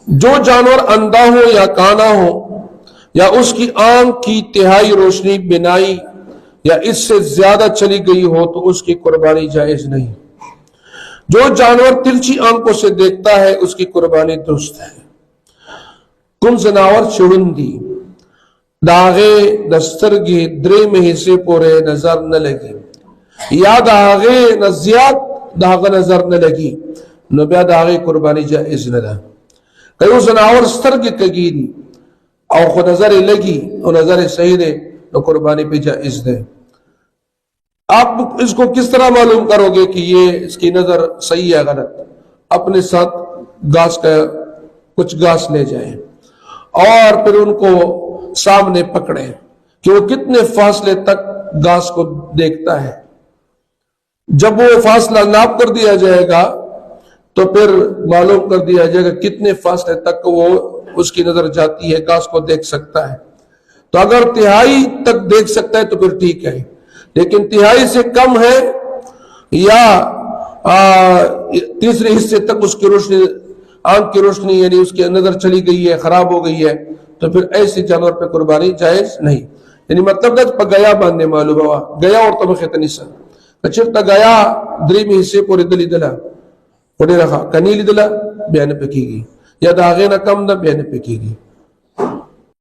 جو جانور اندھا ہو یا کانا ہو یا اس کی آنکھ کی تہائی روشنی بینائی یا اس سے زیادہ چلی گئی ہو تو اس کی قربانی جائز نہیں۔ جو جانور ترچھی آنکھوں سے دیکھتا ہے اس کی قربانی درست ہے۔ کم زناور چڑندی داغے دسترگی درے میں حصے پورے نظر نہ لگی یا داغے نہ زیاد داغ نظر نہ لگی نو بیا داغے قربانی جائز نہ رہا۔ کئیو زناور سترگی کگی دی او خود نظر لگی او نظر صحیح دے تو قربانی پہ جائز دے۔ آپ اس کو کس طرح معلوم کرو گے کہ یہ اس کی نظر صحیح ہے غلط؟ اپنے ساتھ گھاس کا کچھ گھاس لے جائیں اور پھر ان کو سامنے پکڑیں کہ وہ کتنے فاصلے تک گھاس کو دیکھتا ہے۔ جب وہ فاصلہ ناپ کر دیا جائے گا تو پھر معلوم کر دیا جائے گا کتنے فاصلے تک وہ اس کی نظر جاتی ہے، گھاس کو دیکھ سکتا ہے۔ تو اگر تہائی تک دیکھ سکتا ہے تو پھر ٹھیک ہے، لیکن تہائی سے کم ہے یا تیسرے حصے تک اس کی روشنی، آنکھ کی روشنی یعنی اس کی نظر چلی گئی ہے، خراب ہو گئی ہے، تو پھر ایسے جانور پہ قربانی جائز نہیں۔ یعنی مطلب دا گیا باندھنے معلوم ہوا گیا اور تم خطنی سا کچرتا گیا دریمی حصے پوری دلی دلا پڑے رکھا کنیلی دلا بیان پہ کی گی یا داغے نہ کم دا بیان پہ کی گی۔